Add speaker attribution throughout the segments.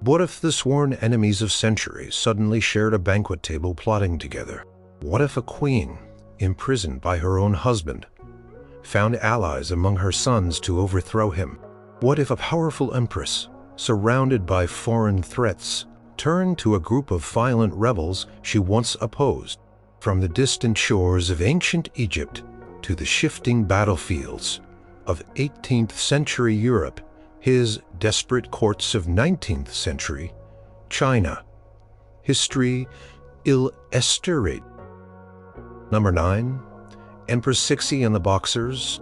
Speaker 1: What if the sworn enemies of centuries suddenly shared a banquet table plotting together? What if a queen, imprisoned by her own husband, found allies among her sons to overthrow him? What if a powerful empress, surrounded by foreign threats, turned to a group of violent rebels she once opposed? From the distant shores of ancient Egypt to the shifting battlefields of 18th century Europe, his desperate courts of 19th century China. History illustrated. Number 9. Empress Cixi and the Boxers.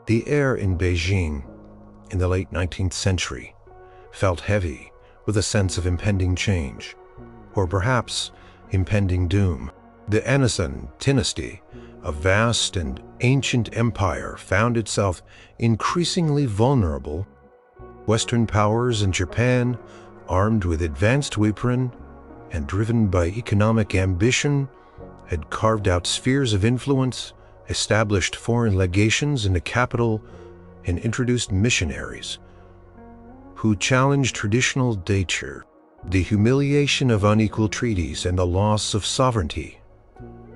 Speaker 1: The air in Beijing in the late 19th century felt heavy with a sense of impending change, or perhaps impending doom. The Austrian Dynasty, a vast and ancient empire, found itself increasingly vulnerable. Western powers and Japan, armed with advanced weaponry and driven by economic ambition, had carved out spheres of influence, established foreign legations in the capital, and introduced missionaries who challenged traditional nature. The humiliation of unequal treaties and the loss of sovereignty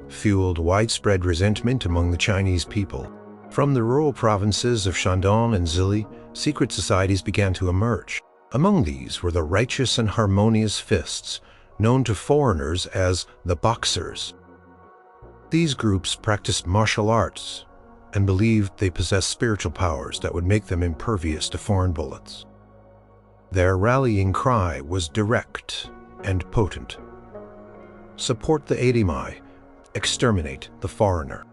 Speaker 1: fueled widespread resentment among the Chinese people. From the rural provinces of Shandong and Zili, secret societies began to emerge. Among these were the righteous and harmonious fists, known to foreigners as the Boxers. These groups practiced martial arts and believed they possessed spiritual powers that would make them impervious to foreign bullets. Their rallying cry was direct and potent: support the enemy, exterminate the foreigner.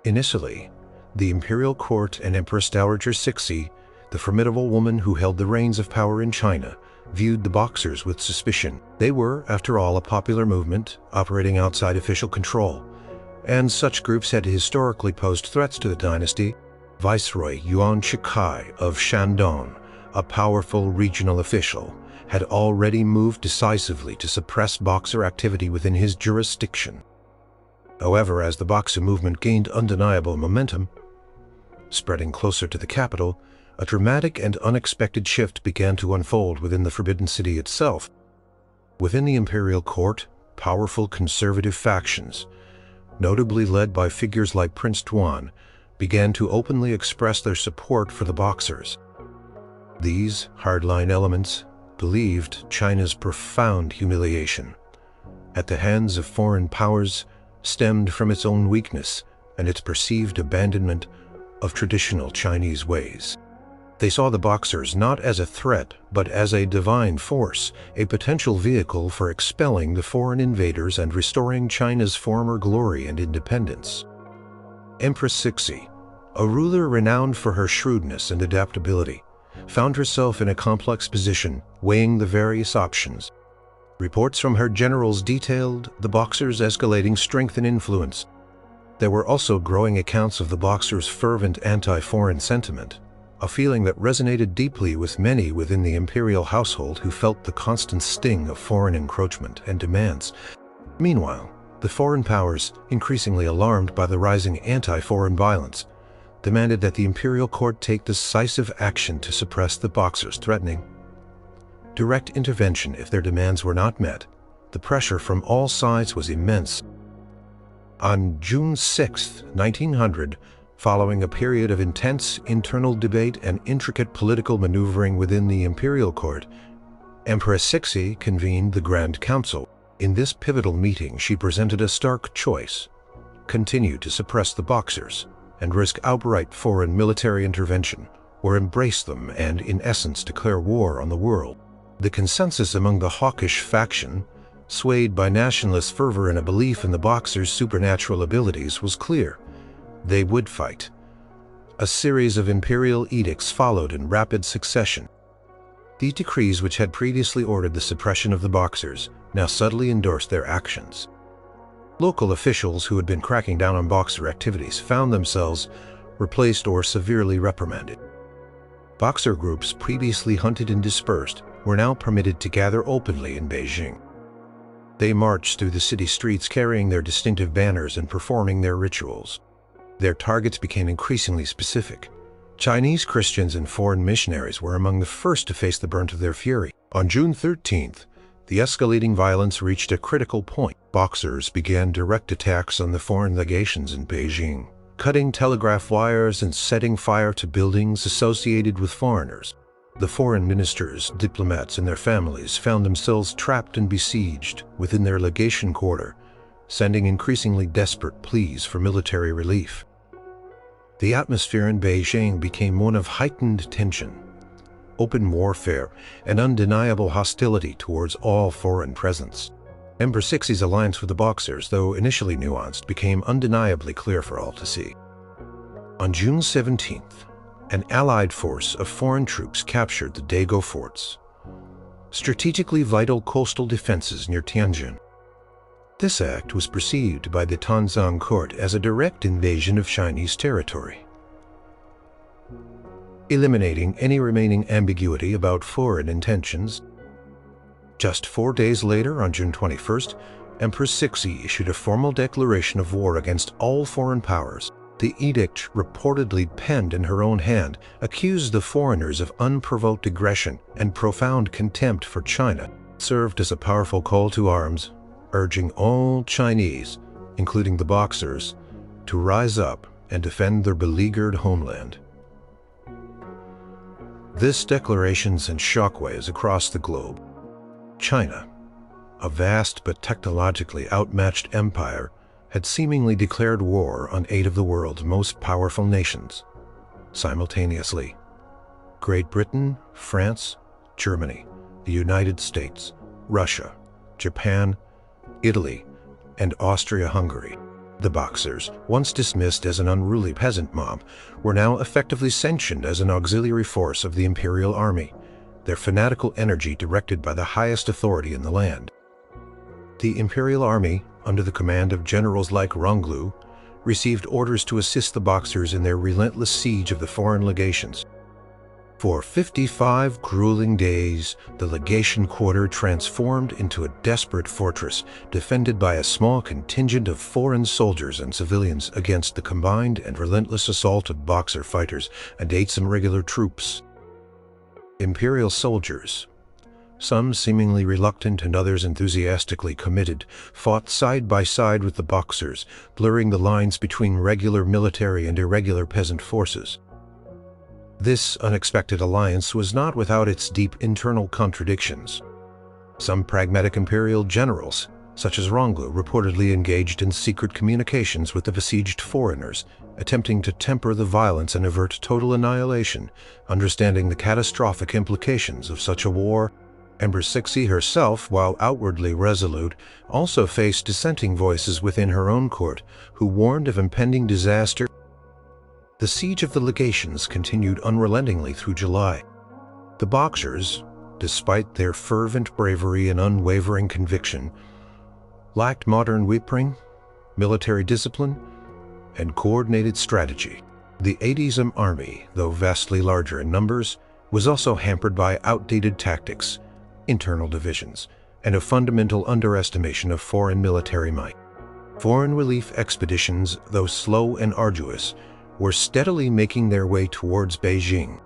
Speaker 1: Initially, the imperial court and Empress Dowager Cixi, the formidable woman who held the reins of power in China, viewed the Boxers with suspicion. They were, after all, a popular movement operating outside official control, and such groups had historically posed threats to the dynasty. Viceroy Yuan Shikai of Shandong, a powerful regional official, had already moved decisively to suppress Boxer activity within his jurisdiction. However, as the Boxer movement gained undeniable momentum, spreading closer to the capital, a dramatic and unexpected shift began to unfold within the Forbidden City itself. Within the imperial court, powerful conservative factions, notably led by figures like Prince Tuan, began to openly express their support for the Boxers. These hardline elements believed China's profound humiliation at the hands of foreign powers stemmed from its own weakness and its perceived abandonment of traditional Chinese ways. They saw the Boxers not as a threat, but as a divine force, a potential vehicle for expelling the foreign invaders and restoring China's former glory and independence. Empress Cixi, a ruler renowned for her shrewdness and adaptability, found herself in a complex position, weighing the various options. Reports from her generals detailed the Boxers' escalating strength and influence. There were also growing accounts of the Boxers' fervent anti-foreign sentiment, a feeling that resonated deeply with many within the imperial household who felt the constant sting of foreign encroachment and demands. Meanwhile, the foreign powers, increasingly alarmed by the rising anti-foreign violence, demanded that the imperial court take decisive action to suppress the Boxers, threatening direct intervention if their demands were not met. The pressure from all sides was immense. On June 6, 1900, following a period of intense internal debate and intricate political maneuvering within the imperial court, Empress Cixi convened the Grand Council. In this pivotal meeting, she presented a stark choice: continue to suppress the Boxers and risk outright foreign military intervention, or embrace them and, in essence, declare war on the world. The consensus among the hawkish faction, swayed by nationalist fervor and a belief in the Boxers' supernatural abilities, was clear: they would fight. A series of imperial edicts followed in rapid succession. These decrees, which had previously ordered the suppression of the Boxers, now subtly endorsed their actions. Local officials who had been cracking down on Boxer activities found themselves replaced or severely reprimanded. Boxer groups previously hunted and dispersed were now permitted to gather openly in Beijing. They marched through the city streets carrying their distinctive banners and performing their rituals. Their targets became increasingly specific: Chinese Christians and foreign missionaries were among the first to face the brunt of their fury. On June 13th, the escalating violence reached a critical point. Boxers began direct attacks on the foreign legations in Beijing, cutting telegraph wires and setting fire to buildings associated with foreigners. The foreign ministers, diplomats, and their families found themselves trapped and besieged within their legation quarter, sending increasingly desperate pleas for military relief. The atmosphere in Beijing became one of heightened tension, open warfare, and undeniable hostility towards all foreign presence. Empress Cixi's alliance with the Boxers, though initially nuanced, became undeniably clear for all to see. On June 17th, an allied force of foreign troops captured the Dago forts, strategically vital coastal defenses near Tianjin. This act was perceived by the Tanzang court as a direct invasion of Chinese territory, eliminating any remaining ambiguity about foreign intentions. Just 4 days later, on June 21st, Empress Cixi issued a formal declaration of war against all foreign powers. The edict, reportedly penned in her own hand, accused the foreigners of unprovoked aggression and profound contempt for China, served as a powerful call to arms, urging all Chinese, including the Boxers, to rise up and defend their beleaguered homeland. This declaration sent shockwaves across the globe. China, a vast but technologically outmatched empire, had seemingly declared war on 8 of the world's most powerful nations simultaneously: Great Britain, France, Germany, the United States, Russia, Japan, Italy, and Austria-Hungary. The Boxers, once dismissed as an unruly peasant mob, were now effectively sanctioned as an auxiliary force of the imperial army, their fanatical energy directed by the highest authority in the land. The imperial army, under the command of generals like Ronglu, received orders to assist the Boxers in their relentless siege of the foreign legations. For 55 grueling days, the legation quarter transformed into a desperate fortress defended by a small contingent of foreign soldiers and civilians against the combined and relentless assault of Boxer fighters and 8 regular troops. Imperial soldiers, some seemingly reluctant and others enthusiastically committed, fought side by side with the Boxers, blurring the lines between regular military and irregular peasant forces. This unexpected alliance was not without its deep internal contradictions. Some pragmatic imperial generals, such as Ronglu, reportedly engaged in secret communications with the besieged foreigners, attempting to temper the violence and avert total annihilation, understanding the catastrophic implications of such a war. Empress Cixi herself, while outwardly resolute, also faced dissenting voices within her own court, who warned of impending disaster. The siege of the legations continued unrelentingly through July. The Boxers, despite their fervent bravery and unwavering conviction, lacked modern whipping, military discipline, and coordinated strategy. The 80s army, though vastly larger in numbers, was also hampered by outdated tactics, internal divisions, and a fundamental underestimation of foreign military might. Foreign relief expeditions, though slow and arduous, were steadily making their way towards Beijing.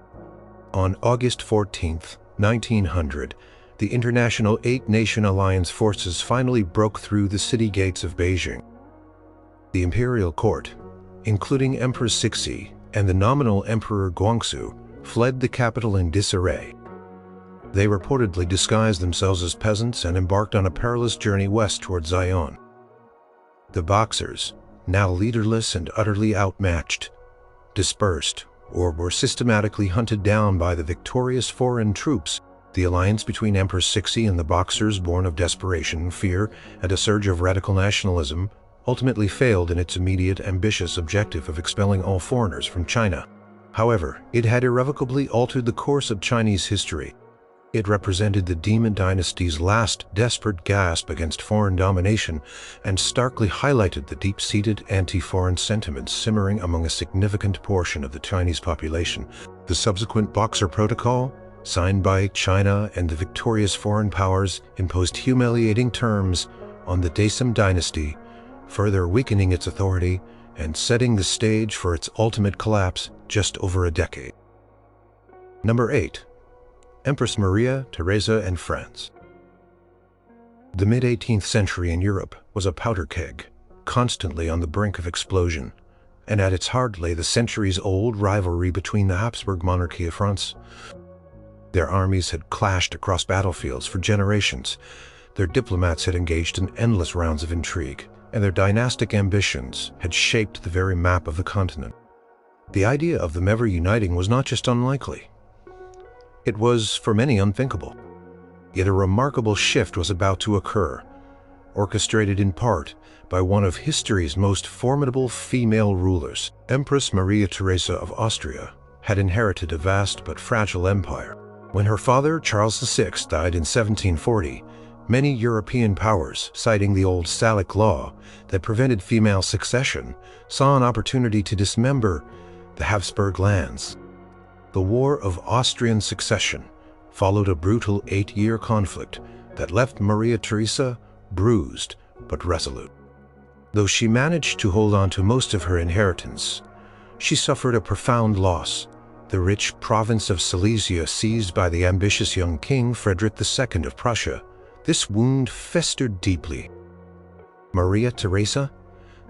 Speaker 1: On August 14, 1900, the International 8-Nation Alliance forces finally broke through the city gates of Beijing. The imperial court, including Empress Cixi and the nominal Emperor Guangxu, fled the capital in disarray. They reportedly disguised themselves as peasants and embarked on a perilous journey west toward Zion. The Boxers, now leaderless and utterly outmatched, dispersed or were systematically hunted down by the victorious foreign troops. The alliance between Empress Cixi and the Boxers, born of desperation, fear, and a surge of radical nationalism, ultimately failed in its immediate, ambitious objective of expelling all foreigners from China. However, it had irrevocably altered the course of Chinese history. It represented the Qing Dynasty's last desperate gasp against foreign domination and starkly highlighted the deep-seated anti-foreign sentiments simmering among a significant portion of the Chinese population. The subsequent Boxer Protocol, signed by China and the victorious foreign powers, imposed humiliating terms on the Qing Dynasty, further weakening its authority and setting the stage for its ultimate collapse just over a decade. Number 8. Empress Maria Theresa and France. The mid-18th century in Europe was a powder keg, constantly on the brink of explosion, and at its heart lay the centuries-old rivalry between the Habsburg monarchy of France. Their armies had clashed across battlefields for generations, their diplomats had engaged in endless rounds of intrigue, and their dynastic ambitions had shaped the very map of the continent. The idea of them ever uniting was not just unlikely. It was, for many, unthinkable. Yet a remarkable shift was about to occur, orchestrated in part by one of history's most formidable female rulers. Empress Maria Theresa of Austria had inherited a vast but fragile empire. When her father, Charles VI, died in 1740, many European powers, citing the old Salic law that prevented female succession, saw an opportunity to dismember the Habsburg lands. The War of Austrian Succession followed a brutal 8-year conflict that left Maria Theresa bruised but resolute. Though she managed to hold on to most of her inheritance, she suffered a profound loss. The rich province of Silesia seized by the ambitious young king Frederick II of Prussia. This wound festered deeply. Maria Theresa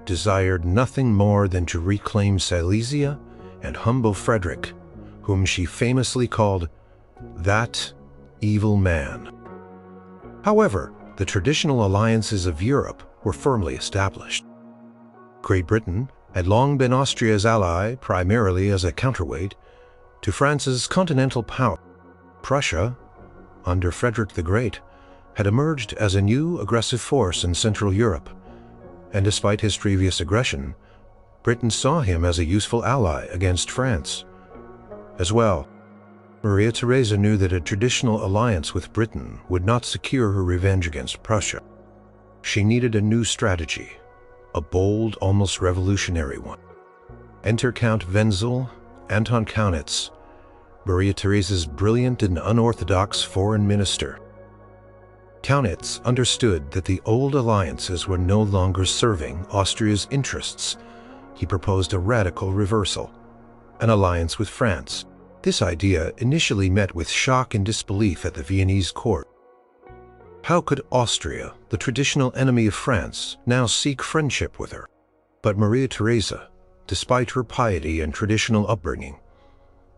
Speaker 1: desired nothing more than to reclaim Silesia and humble Frederick, whom she famously called that evil man. However, the traditional alliances of Europe were firmly established. Great Britain had long been Austria's ally, primarily as a counterweight to France's continental power. Prussia, under Frederick the Great, had emerged as a new aggressive force in Central Europe, and despite his previous aggression, Britain saw him as a useful ally against France. As well, Maria Theresa knew that a traditional alliance with Britain would not secure her revenge against Prussia. She needed a new strategy, a bold, almost revolutionary one. Enter Count Wenzel, Anton Kaunitz, Maria Theresa's brilliant and unorthodox foreign minister. Kaunitz understood that the old alliances were no longer serving Austria's interests. He proposed a radical reversal, an alliance with France. This idea initially met with shock and disbelief at the Viennese court. How could Austria, the traditional enemy of France, now seek friendship with her? But Maria Theresa, despite her piety and traditional upbringing,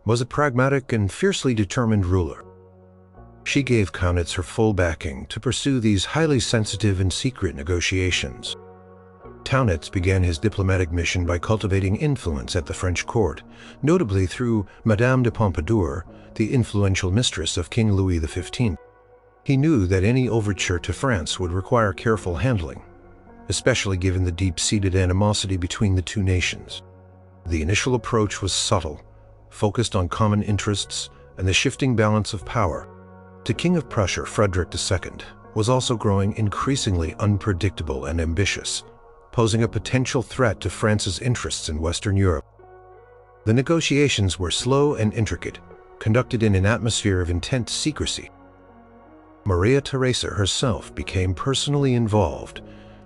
Speaker 1: was a pragmatic and fiercely determined ruler. She gave Kaunitz her full backing to pursue these highly sensitive and secret negotiations. Kaunitz began his diplomatic mission by cultivating influence at the French court, notably through Madame de Pompadour, the influential mistress of King Louis XV. He knew that any overture to France would require careful handling, especially given the deep-seated animosity between the two nations. The initial approach was subtle, focused on common interests and the shifting balance of power. The King of Prussia, Frederick II, was also growing increasingly unpredictable and ambitious, posing a potential threat to France's interests in Western Europe. The negotiations were slow and intricate, conducted in an atmosphere of intense secrecy. Maria Theresa herself became personally involved,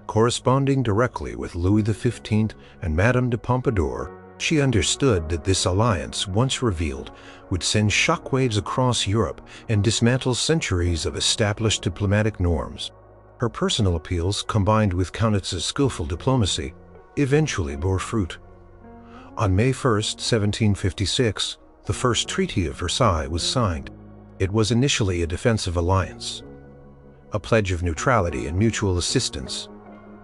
Speaker 1: corresponding directly with Louis XV and Madame de Pompadour. She understood that this alliance, once revealed, would send shockwaves across Europe and dismantle centuries of established diplomatic norms. Her personal appeals, combined with Kaunitz's skillful diplomacy, eventually bore fruit. On May 1, 1756, the First Treaty of Versailles was signed. It was initially a defensive alliance, a pledge of neutrality and mutual assistance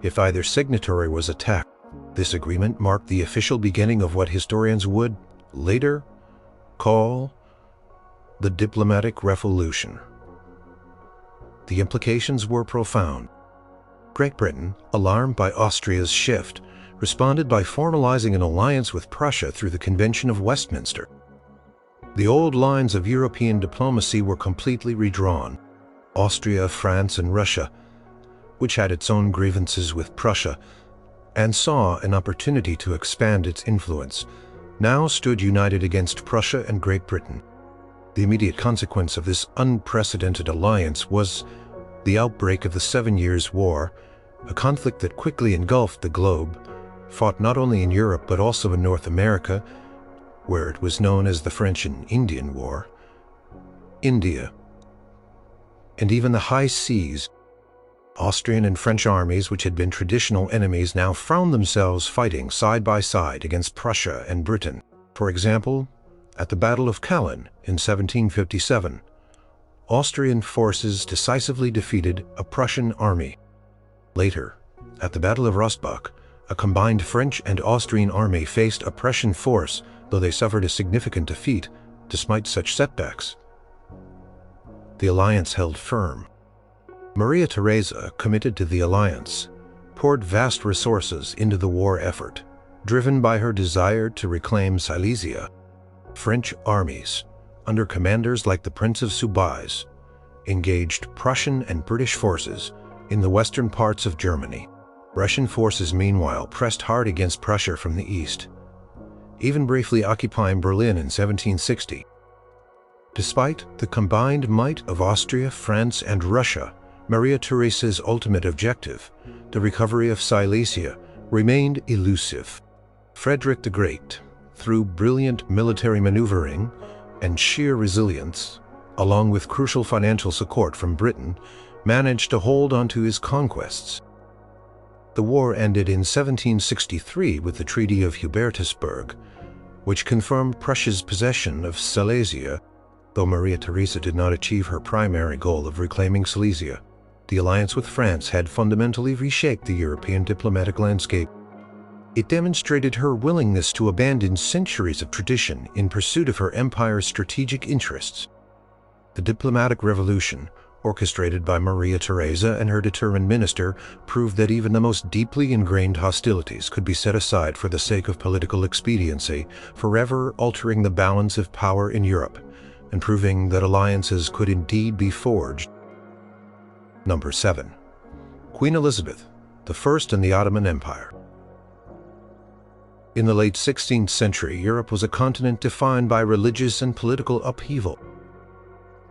Speaker 1: if either signatory was attacked. This agreement marked the official beginning of what historians would later call the diplomatic revolution. The implications were profound. Great Britain, alarmed by Austria's shift, responded by formalizing an alliance with Prussia through the Convention of Westminster. The old lines of European diplomacy were completely redrawn. Austria, France, and Russia, which had its own grievances with Prussia and saw an opportunity to expand its influence, now stood united against Prussia and Great Britain. The immediate consequence of this unprecedented alliance was the outbreak of the 7 Years' War, a conflict that quickly engulfed the globe, fought not only in Europe but also in North America, where it was known as the French and Indian War, India, and even the high seas. Austrian and French armies, which had been traditional enemies, now found themselves fighting side by side against Prussia and Britain. For example, at the Battle of Kalin in 1757, Austrian forces decisively defeated a Prussian army. Later, at the Battle of Rossbach, a combined French and Austrian army faced a Prussian force, though they suffered a significant defeat despite such setbacks. The alliance held firm. Maria Theresa, committed to the alliance, poured vast resources into the war effort, driven by her desire to reclaim Silesia. French armies, under commanders like the Prince of Soubise, engaged Prussian and British forces in the western parts of Germany. Russian forces, meanwhile, pressed hard against Prussia from the east, even briefly occupying Berlin in 1760. Despite the combined might of Austria, France, and Russia, Maria Theresa's ultimate objective, the recovery of Silesia, remained elusive. Frederick the Great, through brilliant military maneuvering and sheer resilience, along with crucial financial support from Britain, managed to hold onto his conquests. The war ended in 1763 with the Treaty of Hubertusburg, which confirmed Prussia's possession of Silesia. Though Maria Theresa did not achieve her primary goal of reclaiming Silesia, the alliance with France had fundamentally reshaped the European diplomatic landscape. It demonstrated her willingness to abandon centuries of tradition in pursuit of her empire's strategic interests. The diplomatic revolution, orchestrated by Maria Theresa and her determined minister, proved that even the most deeply ingrained hostilities could be set aside for the sake of political expediency, forever altering the balance of power in Europe and proving that alliances could indeed be forged. Number 7. Queen Elizabeth I in the Ottoman Empire. In the late 16th century, Europe was a continent defined by religious and political upheaval.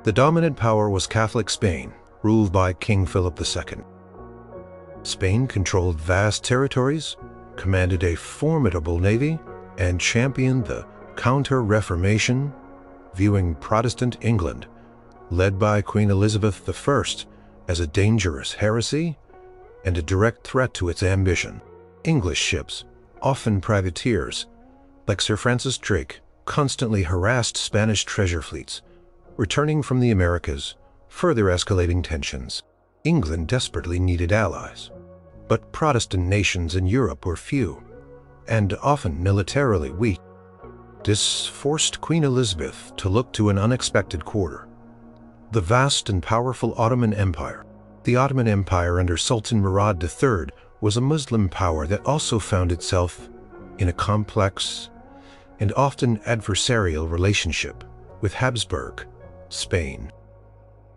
Speaker 1: The dominant power was Catholic Spain, ruled by King Philip II. Spain controlled vast territories, commanded a formidable navy, and championed the Counter-Reformation, viewing Protestant England, led by Queen Elizabeth I, as a dangerous heresy and a direct threat to its ambition. English ships, often privateers, like Sir Francis Drake, constantly harassed Spanish treasure fleets, returning from the Americas, further escalating tensions. England desperately needed allies, but Protestant nations in Europe were few, and often militarily weak. This forced Queen Elizabeth to look to an unexpected quarter: the vast and powerful Ottoman Empire. The Ottoman Empire under Sultan Murad III was a Muslim power that also found itself in a complex and often adversarial relationship with Habsburg, Spain.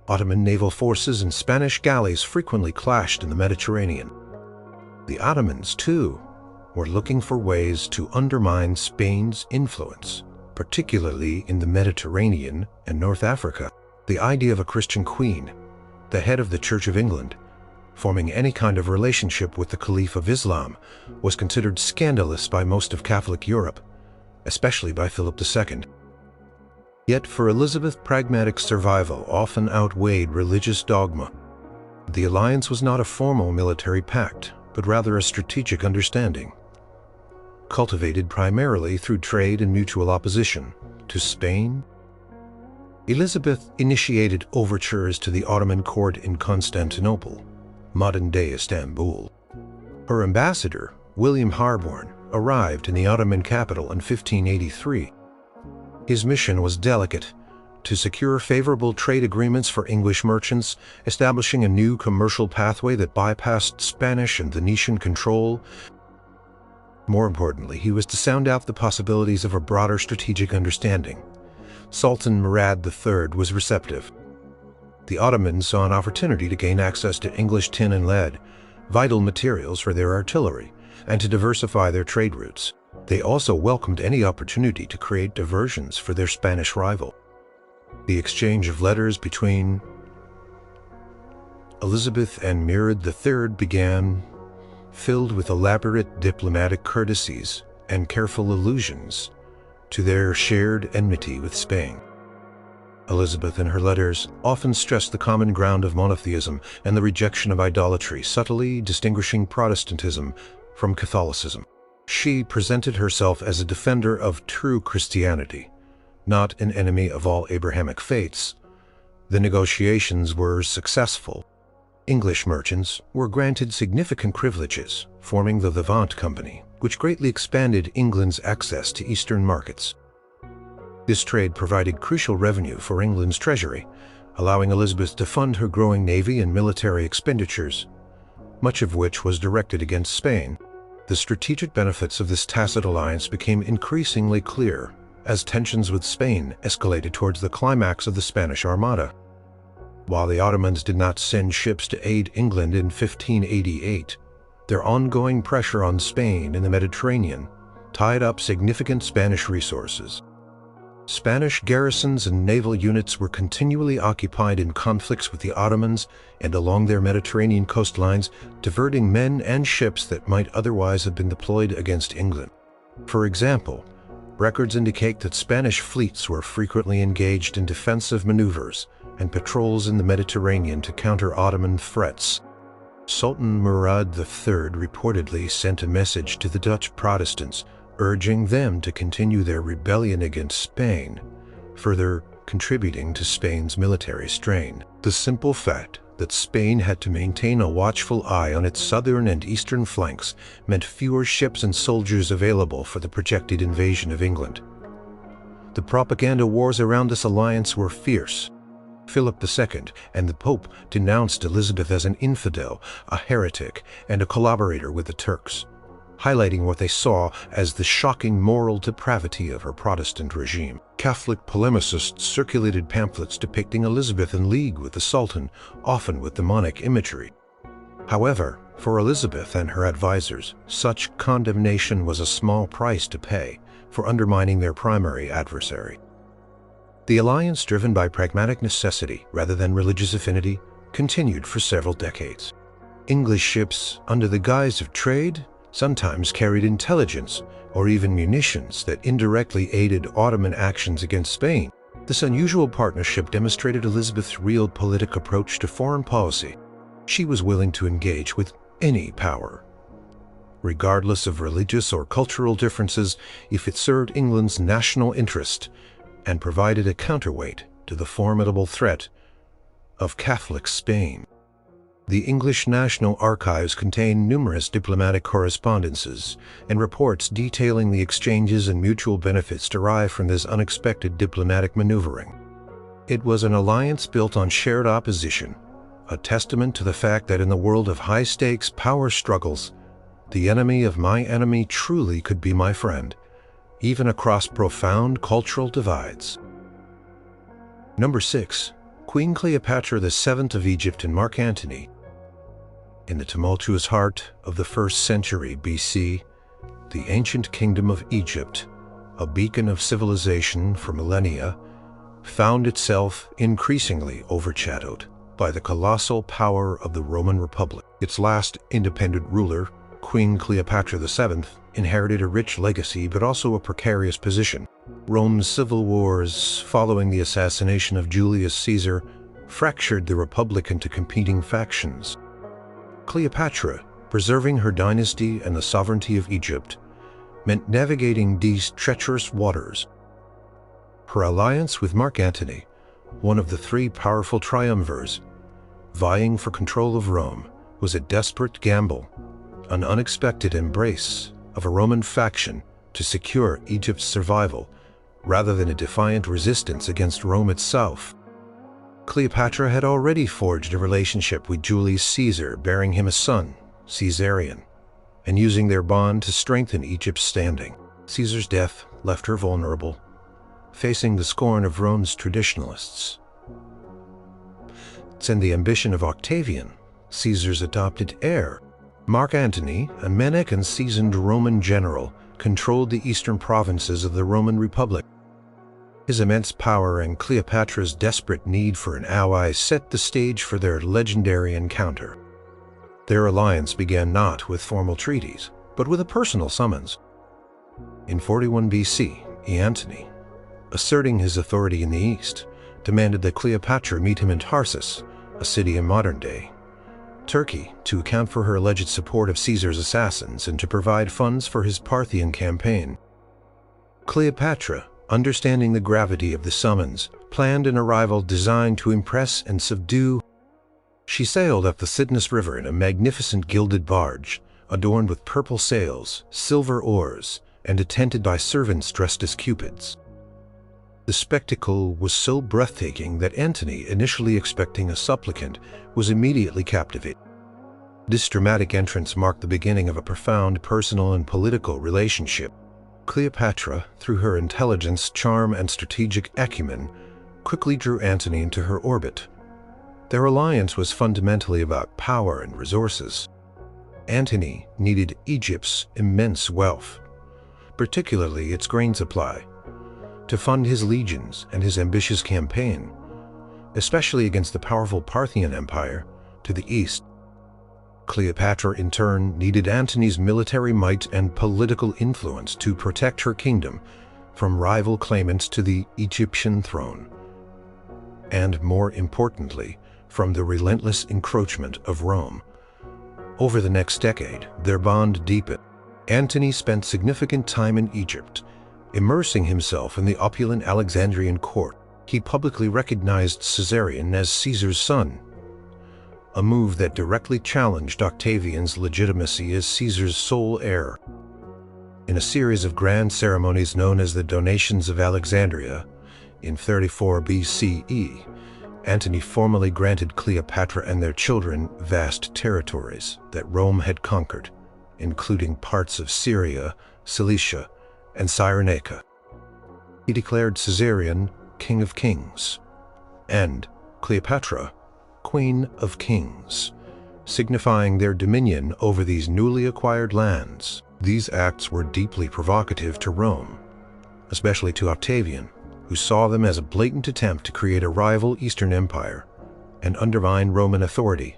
Speaker 1: Ottoman naval forces and Spanish galleys frequently clashed in the Mediterranean. The Ottomans, too, were looking for ways to undermine Spain's influence, particularly in the Mediterranean and North Africa. The idea of a Christian queen, the head of the Church of England, forming any kind of relationship with the Caliph of Islam was considered scandalous by most of Catholic Europe, especially by Philip II. Yet for Elizabeth, pragmatic survival often outweighed religious dogma. The alliance was not a formal military pact, but rather a strategic understanding, cultivated primarily through trade and mutual opposition to Spain. Elizabeth initiated overtures to the Ottoman court in Constantinople, modern-day Istanbul. Her ambassador, William Harborne, arrived in the Ottoman capital in 1583. His mission was delicate: to secure favorable trade agreements for English merchants, establishing a new commercial pathway that bypassed Spanish and Venetian control. More importantly, he was to sound out the possibilities of a broader strategic understanding. Sultan Murad III was receptive. The Ottomans saw an opportunity to gain access to English tin and lead, vital materials for their artillery, and to diversify their trade routes. They also welcomed any opportunity to create diversions for their Spanish rival. The exchange of letters between Elizabeth and Murad III began filled with elaborate diplomatic courtesies and careful allusions to their shared enmity with Spain. Elizabeth in her letters often stressed the common ground of monotheism and the rejection of idolatry, subtly distinguishing Protestantism from Catholicism. She presented herself as a defender of true Christianity, not an enemy of all Abrahamic faiths. The negotiations were successful. English merchants were granted significant privileges, forming the Levant Company, which greatly expanded England's access to Eastern markets. This trade provided crucial revenue for England's treasury, allowing Elizabeth to fund her growing navy and military expenditures, much of which was directed against Spain. The strategic benefits of this tacit alliance became increasingly clear as tensions with Spain escalated towards the climax of the Spanish Armada. While the Ottomans did not send ships to aid England in 1588, their ongoing pressure on Spain in the Mediterranean tied up significant Spanish resources. Spanish garrisons and naval units were continually occupied in conflicts with the Ottomans and along their Mediterranean coastlines, diverting men and ships that might otherwise have been deployed against England. For example, records indicate that Spanish fleets were frequently engaged in defensive maneuvers and patrols in the Mediterranean to counter Ottoman threats. Sultan Murad III reportedly sent a message to the Dutch Protestants urging them to continue their rebellion against Spain, further contributing to Spain's military strain. The simple fact that Spain had to maintain a watchful eye on its southern and eastern flanks meant fewer ships and soldiers available for the projected invasion of England. The propaganda wars around this alliance were fierce. Philip II and the Pope denounced Elizabeth as an infidel, a heretic, and a collaborator with the Turks, highlighting what they saw as the shocking moral depravity of her Protestant regime. Catholic polemicists circulated pamphlets depicting Elizabeth in league with the Sultan, often with demonic imagery. However, for Elizabeth and her advisors, such condemnation was a small price to pay for undermining their primary adversary. The alliance, driven by pragmatic necessity rather than religious affinity, continued for several decades. English ships, under the guise of trade, sometimes carried intelligence or even munitions that indirectly aided Ottoman actions against Spain. This unusual partnership demonstrated Elizabeth's realpolitik approach to foreign policy. She was willing to engage with any power, regardless of religious or cultural differences, if it served England's national interest and provided a counterweight to the formidable threat of Catholic Spain. The English National Archives contain numerous diplomatic correspondences and reports detailing the exchanges and mutual benefits derived from this unexpected diplomatic maneuvering. It was an alliance built on shared opposition, a testament to the fact that in the world of high-stakes power struggles, the enemy of my enemy truly could be my friend, even across profound cultural divides. Number 6. Queen Cleopatra VII of Egypt and Mark Antony. In the tumultuous heart of the 1st century BC, the ancient kingdom of Egypt, a beacon of civilization for millennia, found itself increasingly overshadowed by the colossal power of the Roman Republic. Its last independent ruler, Queen Cleopatra VII, inherited a rich legacy but also a precarious position. Rome's civil wars following the assassination of Julius Caesar fractured the Republic into competing factions. Cleopatra, preserving her dynasty and the sovereignty of Egypt, meant navigating these treacherous waters. Her alliance with Mark Antony, one of the 3 powerful triumvirs, vying for control of Rome, was a desperate gamble, an unexpected embrace of a Roman faction to secure Egypt's survival, rather than a defiant resistance against Rome itself. Cleopatra had already forged a relationship with Julius Caesar, bearing him a son, Caesarion, and using their bond to strengthen Egypt's standing. Caesar's death left her vulnerable, facing the scorn of Rome's traditionalists. And the ambition of Octavian, Caesar's adopted heir. Mark Antony, a Manic and seasoned Roman general, controlled the eastern provinces of the Roman Republic. His immense power and Cleopatra's desperate need for an ally set the stage for their legendary encounter. Their alliance began not with formal treaties, but with a personal summons. In 41 BC, Antony, asserting his authority in the east, demanded that Cleopatra meet him in Tarsus, a city in modern-day Turkey, to account for her alleged support of Caesar's assassins and to provide funds for his Parthian campaign. Cleopatra, understanding the gravity of the summons, planned an arrival designed to impress and subdue. She sailed up the Cydnus River in a magnificent gilded barge, adorned with purple sails, silver oars, and attended by servants dressed as cupids. The spectacle was so breathtaking that Antony, initially expecting a supplicant, was immediately captivated. This dramatic entrance marked the beginning of a profound personal and political relationship. Cleopatra, through her intelligence, charm, and strategic acumen, quickly drew Antony into her orbit. Their alliance was fundamentally about power and resources. Antony needed Egypt's immense wealth, particularly its grain supply, to fund his legions and his ambitious campaign, especially against the powerful Parthian Empire to the east. Cleopatra, in turn, needed Antony's military might and political influence to protect her kingdom from rival claimants to the Egyptian throne, and more importantly, from the relentless encroachment of Rome. Over the next decade, their bond deepened. Antony spent significant time in Egypt, immersing himself in the opulent Alexandrian court. He publicly recognized Caesarion as Caesar's son, a move that directly challenged Octavian's legitimacy as Caesar's sole heir. In a series of grand ceremonies known as the Donations of Alexandria, in 34 BCE, Antony formally granted Cleopatra and their children vast territories that Rome had conquered, including parts of Syria, Cilicia, and Cyrenaica. He declared Caesarion King of Kings, and Cleopatra Queen of Kings, signifying their dominion over these newly acquired lands. These acts were deeply provocative to Rome, especially to Octavian, who saw them as a blatant attempt to create a rival Eastern Empire and undermine Roman authority.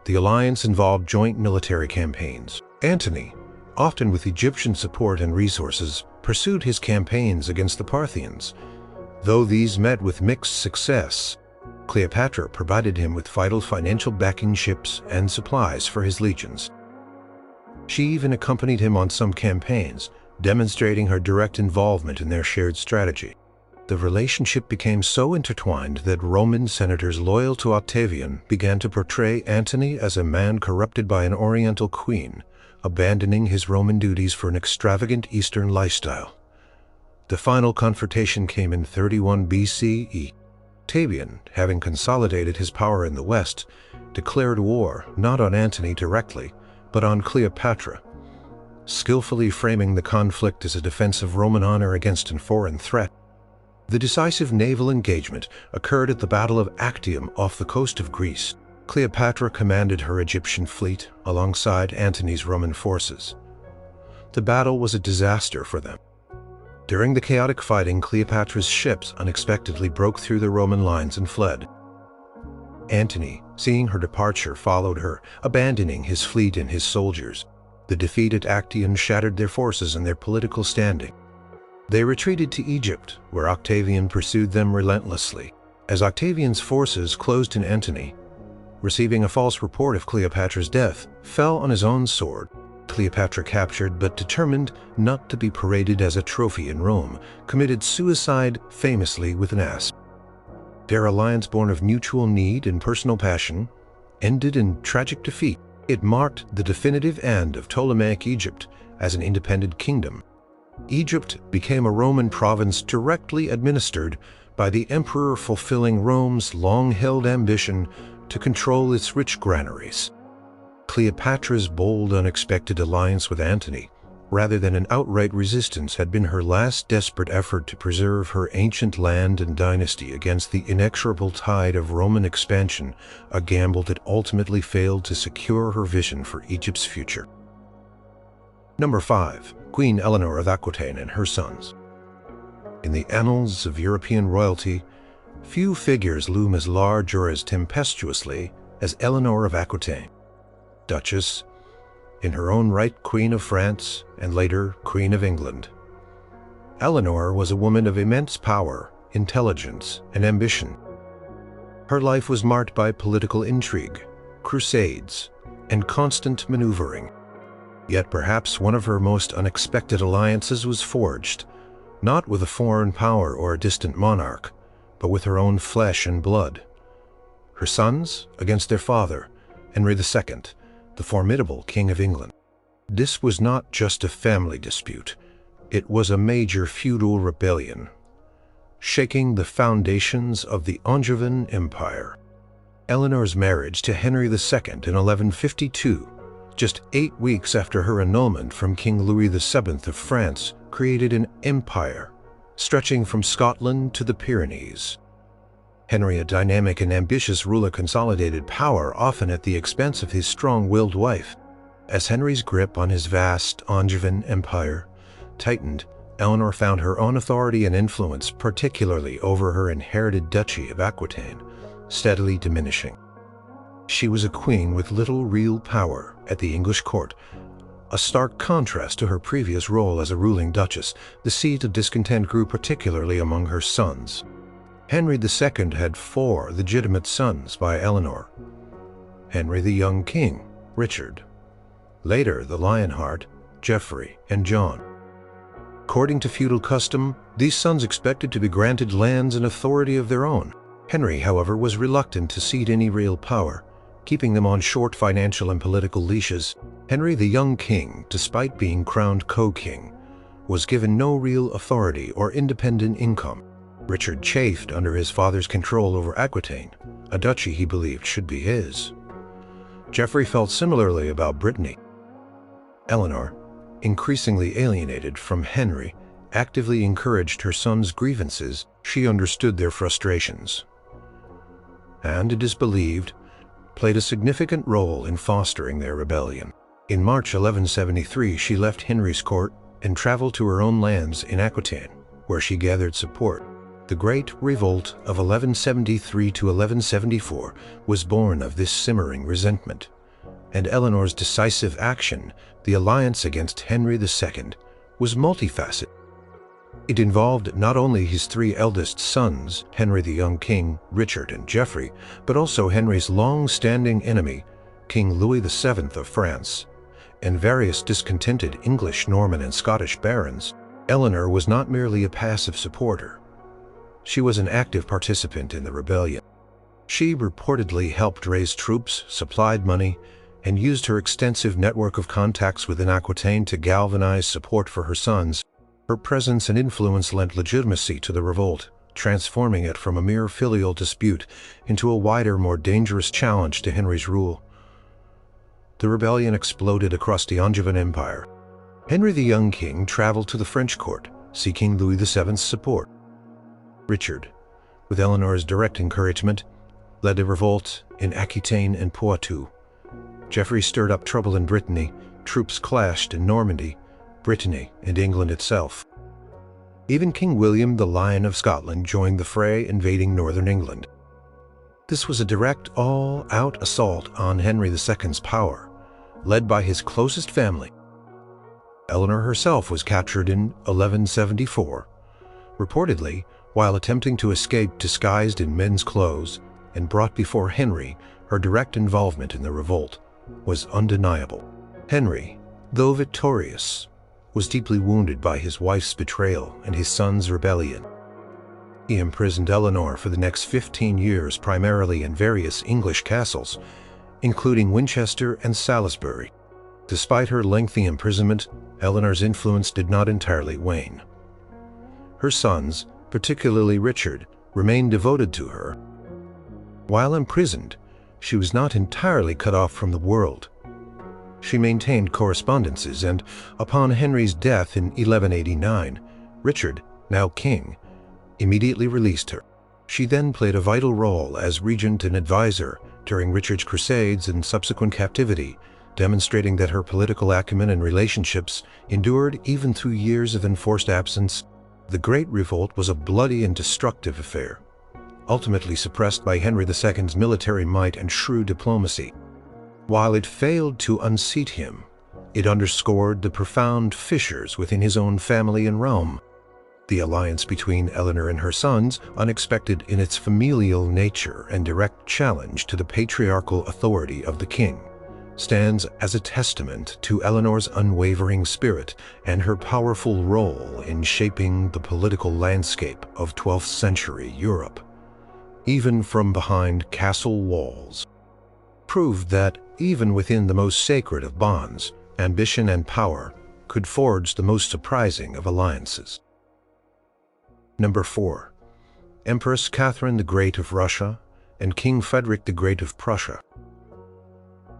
Speaker 1: The alliance involved joint military campaigns. Antony, often with Egyptian support and resources, pursued his campaigns against the Parthians. Though these met with mixed success, Cleopatra provided him with vital financial backing, ships, and supplies for his legions. She even accompanied him on some campaigns, demonstrating her direct involvement in their shared strategy. The relationship became so intertwined that Roman senators loyal to Octavian began to portray Antony as a man corrupted by an Oriental queen, abandoning his Roman duties for an extravagant Eastern lifestyle. The final confrontation came in 31 BCE. Octavian, having consolidated his power in the West, declared war not on Antony directly, but on Cleopatra, skillfully framing the conflict as a defense of Roman honor against a foreign threat. The decisive naval engagement occurred at the Battle of Actium off the coast of Greece. Cleopatra commanded her Egyptian fleet alongside Antony's Roman forces. The battle was a disaster for them. During the chaotic fighting, Cleopatra's ships unexpectedly broke through the Roman lines and fled. Antony, seeing her departure, followed her, abandoning his fleet and his soldiers. The defeat at Actium shattered their forces and their political standing. They retreated to Egypt, where Octavian pursued them relentlessly. As Octavian's forces closed in, Antony, receiving a false report of Cleopatra's death, fell on his own sword. Cleopatra, captured but determined not to be paraded as a trophy in Rome, committed suicide famously with an asp. Their alliance, born of mutual need and personal passion, ended in tragic defeat. It marked the definitive end of Ptolemaic Egypt as an independent kingdom. Egypt became a Roman province directly administered by the emperor, fulfilling Rome's long-held ambition to control its rich granaries. Cleopatra's bold, unexpected alliance with Antony, rather than an outright resistance, had been her last desperate effort to preserve her ancient land and dynasty against the inexorable tide of Roman expansion, a gamble that ultimately failed to secure her vision for Egypt's future. Number 5. Queen Eleanor of Aquitaine and her sons. In the annals of European royalty, few figures loom as large or as tempestuously as Eleanor of Aquitaine. Duchess, in her own right Queen of France and later Queen of England. Eleanor was a woman of immense power, intelligence, and ambition. Her life was marked by political intrigue, crusades, and constant maneuvering. Yet perhaps one of her most unexpected alliances was forged, not with a foreign power or a distant monarch, but with her own flesh and blood. Her sons against their father, Henry II, the formidable King of England. This was not just a family dispute, it was a major feudal rebellion, shaking the foundations of the Angevin Empire. Eleanor's marriage to Henry II in 1152, just 8 weeks after her annulment from King Louis VII of France, created an empire stretching from Scotland to the Pyrenees. Henry, a dynamic and ambitious ruler, consolidated power often at the expense of his strong-willed wife. As Henry's grip on his vast Angevin empire tightened, Eleanor found her own authority and influence, particularly over her inherited duchy of Aquitaine, steadily diminishing. She was a queen with little real power at the English court, a stark contrast to her previous role as a ruling duchess. The seed of discontent grew particularly among her sons. Henry II had 4 legitimate sons by Eleanor: Henry the young king, Richard; later the Lionheart, Geoffrey and John. According to feudal custom, these sons expected to be granted lands and authority of their own. Henry, however, was reluctant to cede any real power, keeping them on short financial and political leashes. Henry the young king, despite being crowned co-king, was given no real authority or independent income. Richard chafed under his father's control over Aquitaine, a duchy he believed should be his. Geoffrey felt similarly about Brittany. Eleanor, increasingly alienated from Henry, actively encouraged her sons' grievances. She understood their frustrations, and it is believed, played a significant role in fostering their rebellion. In March 1173, she left Henry's court and traveled to her own lands in Aquitaine, where she gathered support. The Great Revolt of 1173 to 1174 was born of this simmering resentment, and Eleanor's decisive action, the alliance against Henry II, was multifaceted. It involved not only his 3 eldest sons, Henry the young king, Richard and Geoffrey, but also Henry's long-standing enemy, King Louis VII of France, and various discontented English, Norman and Scottish barons. Eleanor was not merely a passive supporter. She was an active participant in the rebellion. She reportedly helped raise troops, supplied money, and used her extensive network of contacts within Aquitaine to galvanize support for her sons. Her presence and influence lent legitimacy to the revolt, transforming it from a mere filial dispute into a wider, more dangerous challenge to Henry's rule. The rebellion exploded across the Angevin Empire. Henry the young king traveled to the French court, seeking Louis VII's support. Richard, with Eleanor's direct encouragement, led a revolt in Aquitaine and Poitou. Geoffrey stirred up trouble in Brittany. Troops clashed in Normandy, Brittany, and England itself. Even King William the Lion of Scotland joined the fray, invading northern England. This was a direct, all-out assault on Henry II's power, led by his closest family. Eleanor herself was captured in 1174, reportedly while attempting to escape disguised in men's clothes, and brought before Henry. Her direct involvement in the revolt was undeniable. Henry, though victorious, was deeply wounded by his wife's betrayal and his son's rebellion. He imprisoned Eleanor for the next 15 years, primarily in various English castles, including Winchester and Salisbury. Despite her lengthy imprisonment, Eleanor's influence did not entirely wane. Her sons, particularly Richard, remained devoted to her. While imprisoned, she was not entirely cut off from the world. She maintained correspondences, and upon Henry's death in 1189, Richard, now king, immediately released her. She then played a vital role as regent and advisor during Richard's crusades and subsequent captivity, demonstrating that her political acumen and relationships endured even through years of enforced absence. The Great Revolt was a bloody and destructive affair, ultimately suppressed by Henry II's military might and shrewd diplomacy. While it failed to unseat him, it underscored the profound fissures within his own family and realm. The alliance between Eleanor and her sons, unexpected in its familial nature and direct challenge to the patriarchal authority of the king, stands as a testament to Eleanor's unwavering spirit and her powerful role in shaping the political landscape of 12th century Europe. Even from behind castle walls, proved that even within the most sacred of bonds, ambition and power could forge the most surprising of alliances. Number 4. Empress Catherine the Great of Russia and King Frederick the Great of Prussia.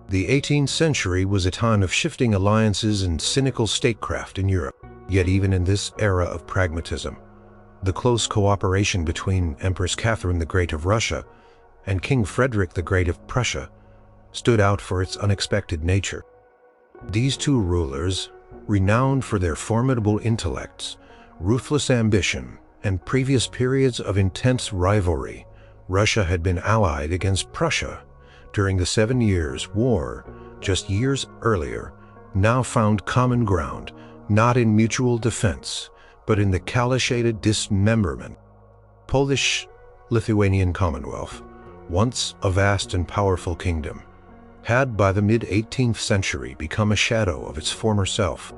Speaker 1: The 18th century was a time of shifting alliances and cynical statecraft in Europe. Yet even in this era of pragmatism, the close cooperation between Empress Catherine the Great of Russia and King Frederick the Great of Prussia stood out for its unexpected nature. These two rulers, renowned for their formidable intellects, ruthless ambition, and previous periods of intense rivalry, Russia had been allied against Prussia during the 7 Years' War just years earlier, now found common ground, not in mutual defense, but in the calibrated dismemberment. Polish-Lithuanian Commonwealth, once a vast and powerful kingdom, had by the mid-18th century become a shadow of its former self.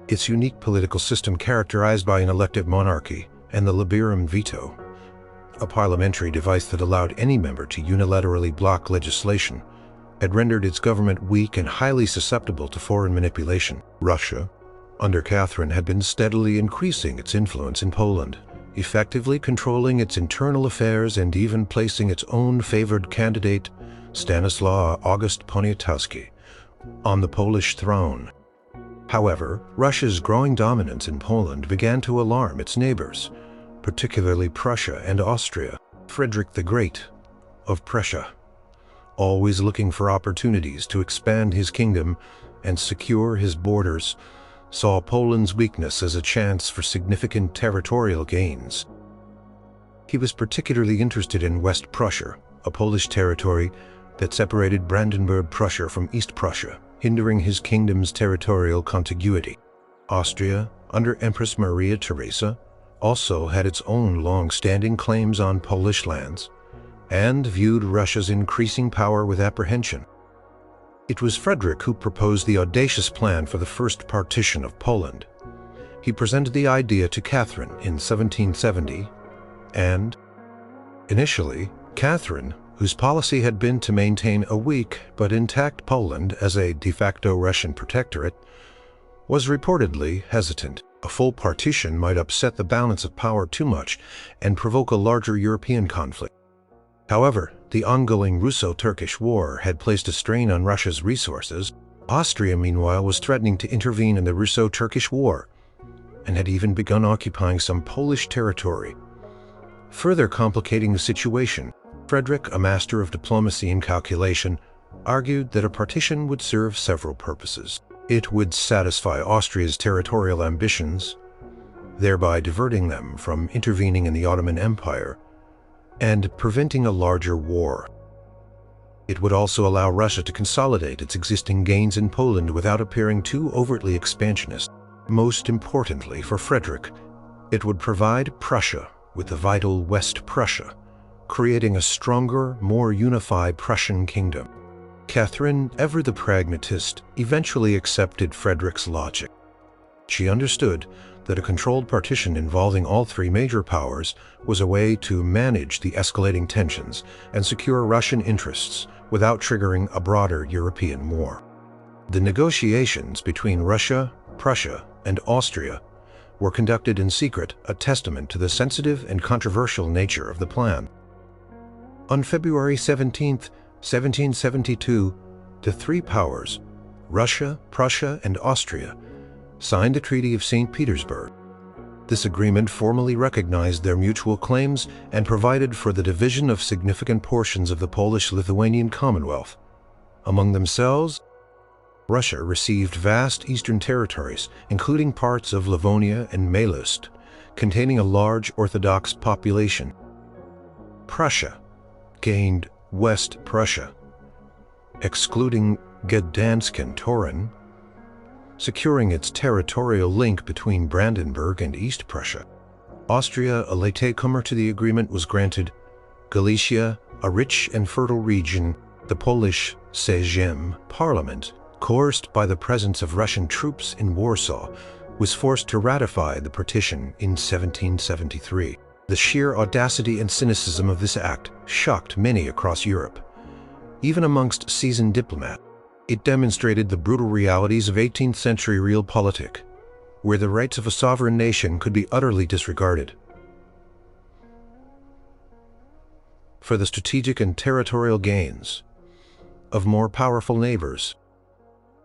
Speaker 1: Its unique political system, characterized by an elective monarchy and the liberum veto, a parliamentary device that allowed any member to unilaterally block legislation, had rendered its government weak and highly susceptible to foreign manipulation. Russia, under Catherine, had been steadily increasing its influence in Poland, effectively controlling its internal affairs and even placing its own favored candidate, Stanislaw August Poniatowski, on the Polish throne. However, Russia's growing dominance in Poland began to alarm its neighbors, particularly Prussia and Austria. Frederick the Great of Prussia, always looking for opportunities to expand his kingdom and secure his borders, saw Poland's weakness as a chance for significant territorial gains. He was particularly interested in West Prussia, a Polish territory that separated Brandenburg Prussia from East Prussia, hindering his kingdom's territorial contiguity. Austria, under Empress Maria Theresa, also had its own long-standing claims on Polish lands, and viewed Russia's increasing power with apprehension. It was Frederick who proposed the audacious plan for the first partition of Poland. He presented the idea to Catherine in 1770, and, initially, Catherine, whose policy had been to maintain a weak but intact Poland as a de facto Russian protectorate, was reportedly hesitant. A full partition might upset the balance of power too much and provoke a larger European conflict. However, the ongoing Russo-Turkish War had placed a strain on Russia's resources. Austria, meanwhile, was threatening to intervene in the Russo-Turkish War and had even begun occupying some Polish territory. Further complicating the situation, Frederick, a master of diplomacy and calculation, argued that a partition would serve several purposes. It would satisfy Austria's territorial ambitions, thereby diverting them from intervening in the Ottoman Empire and preventing a larger war. It would also allow Russia to consolidate its existing gains in Poland without appearing too overtly expansionist. Most importantly for Frederick, it would provide Prussia with the vital West Prussia, creating a stronger, more unified Prussian kingdom. Catherine, ever the pragmatist, eventually accepted Frederick's logic. She understood that a controlled partition involving all three major powers was a way to manage the escalating tensions and secure Russian interests without triggering a broader European war. The negotiations between Russia, Prussia, and Austria were conducted in secret, a testament to the sensitive and controversial nature of the plan. On February 17, 1772, the three powers, Russia, Prussia, and Austria, signed the Treaty of St. Petersburg. This agreement formally recognized their mutual claims and provided for the division of significant portions of the Polish-Lithuanian Commonwealth. Among themselves, Russia received vast eastern territories, including parts of Livonia and Malust, containing a large Orthodox population. Prussia gained West Prussia, excluding Gdańsk Toruń, securing its territorial link between Brandenburg and East Prussia. Austria, a latecomer to the agreement, was granted Galicia, a rich and fertile region. The Polish Sejm parliament, coerced by the presence of Russian troops in Warsaw, was forced to ratify the partition in 1773. The sheer audacity and cynicism of this act shocked many across Europe. Even amongst seasoned diplomats, it demonstrated the brutal realities of 18th century realpolitik, where the rights of a sovereign nation could be utterly disregarded. For the strategic and territorial gains of more powerful neighbors,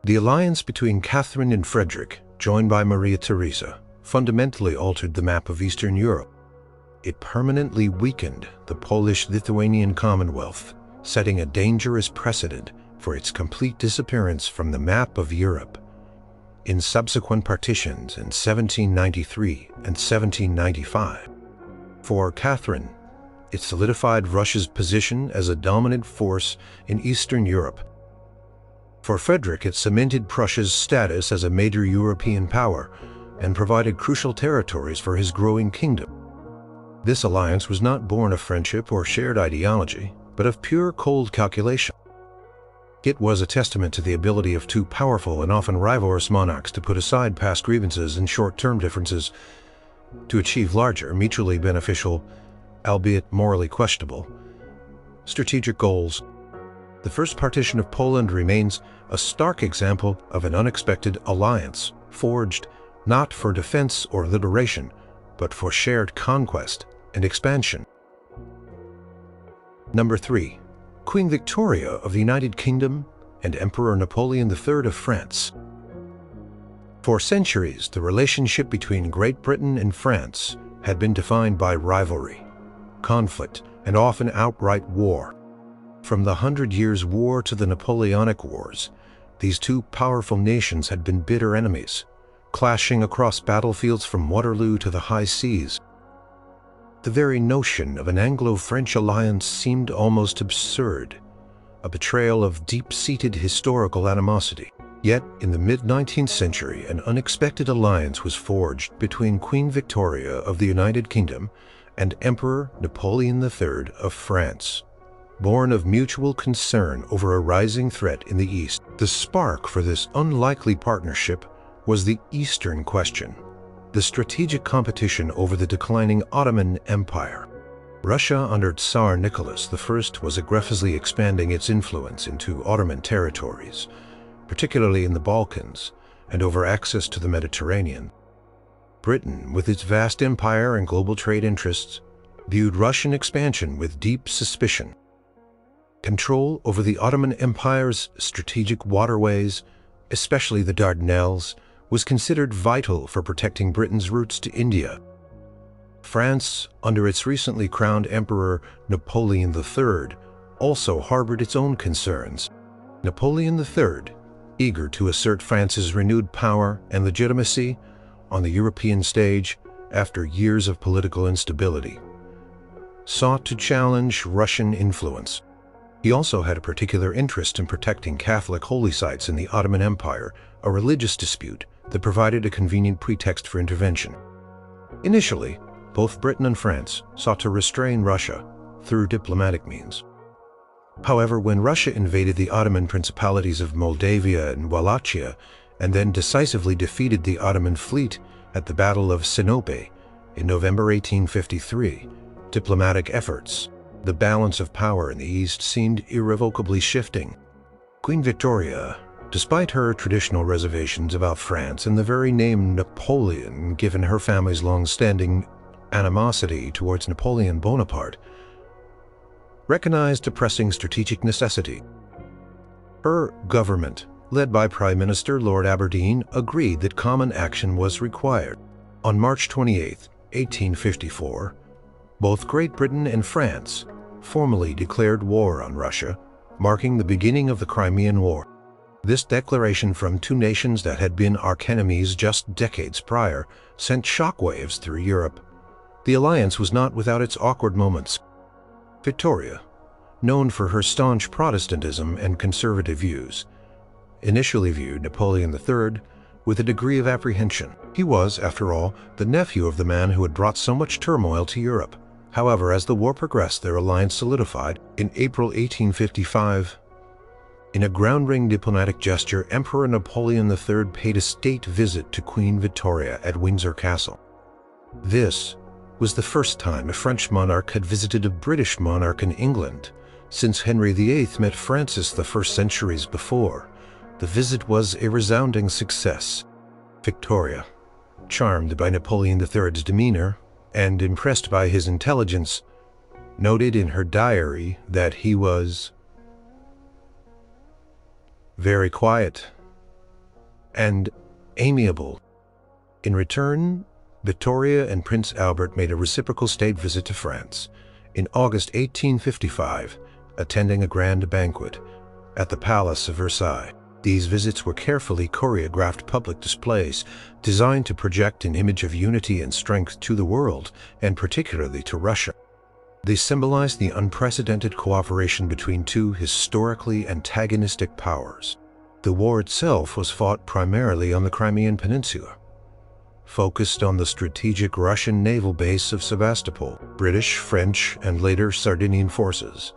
Speaker 1: the alliance between Catherine and Frederick, joined by Maria Theresa, fundamentally altered the map of Eastern Europe. It permanently weakened the Polish-Lithuanian Commonwealth, setting a dangerous precedent for its complete disappearance from the map of Europe. In subsequent partitions in 1793 and 1795, for Catherine, it solidified Russia's position as a dominant force in Eastern Europe. For Frederick, it cemented Prussia's status as a major European power and provided crucial territories for his growing kingdom. This alliance was not born of friendship or shared ideology, but of pure cold calculation. It was a testament to the ability of two powerful and often rivalrous monarchs to put aside past grievances and short-term differences to achieve larger, mutually beneficial, albeit morally questionable, strategic goals. The First Partition of Poland remains a stark example of an unexpected alliance, forged not for defense or liberation, but for shared conquest and expansion. Number 3. Queen Victoria of the United Kingdom and Emperor Napoleon III of France. For centuries, the relationship between Great Britain and France had been defined by rivalry, conflict, and often outright war. From the Hundred Years' War to the Napoleonic Wars, these two powerful nations had been bitter enemies, clashing across battlefields from Waterloo to the high seas. The very notion of an Anglo-French alliance seemed almost absurd, a betrayal of deep-seated historical animosity. Yet, in the mid-19th century, an unexpected alliance was forged between Queen Victoria of the United Kingdom and Emperor Napoleon III of France. Born of mutual concern over a rising threat in the East, the spark for this unlikely partnership was the Eastern question, the strategic competition over the declining Ottoman Empire. Russia under Tsar Nicholas I was aggressively expanding its influence into Ottoman territories, particularly in the Balkans, and over access to the Mediterranean. Britain, with its vast empire and global trade interests, viewed Russian expansion with deep suspicion. Control over the Ottoman Empire's strategic waterways, especially the Dardanelles, was considered vital for protecting Britain's routes to India. France, under its recently crowned Emperor Napoleon III, also harbored its own concerns. Napoleon III, eager to assert France's renewed power and legitimacy on the European stage after years of political instability, sought to challenge Russian influence. He also had a particular interest in protecting Catholic holy sites in the Ottoman Empire, a religious dispute that provided a convenient pretext for intervention. Initially, both Britain and France sought to restrain Russia through diplomatic means. However, when Russia invaded the Ottoman principalities of Moldavia and Wallachia, and then decisively defeated the Ottoman fleet at the Battle of Sinope in November 1853, diplomatic efforts, the balance of power in the East, seemed irrevocably shifting. Queen Victoria, despite her traditional reservations about France and the very name Napoleon, given her family's long-standing animosity towards Napoleon Bonaparte, recognized a pressing strategic necessity. Her government, led by Prime Minister Lord Aberdeen, agreed that common action was required. On March 28, 1854, both Great Britain and France formally declared war on Russia, marking the beginning of the Crimean War. This declaration from two nations that had been archenemies just decades prior sent shockwaves through Europe. The alliance was not without its awkward moments. Victoria, known for her staunch Protestantism and conservative views, initially viewed Napoleon III with a degree of apprehension. He was, after all, the nephew of the man who had brought so much turmoil to Europe. However, as the war progressed, their alliance solidified. In April 1855, in a groundbreaking diplomatic gesture, Emperor Napoleon III paid a state visit to Queen Victoria at Windsor Castle. This was the first time a French monarch had visited a British monarch in England since Henry VIII met Francis I centuries before. The visit was a resounding success. Victoria, charmed by Napoleon III's demeanor and impressed by his intelligence, noted in her diary that he was very quiet and amiable. In return, Victoria and Prince Albert made a reciprocal state visit to France in August 1855, attending a grand banquet at the Palace of Versailles. These visits were carefully choreographed public displays designed to project an image of unity and strength to the world, and particularly to Russia. They symbolized the unprecedented cooperation between two historically antagonistic powers. The war itself was fought primarily on the Crimean Peninsula, focused on the strategic Russian naval base of Sevastopol. British, French, and later Sardinian forces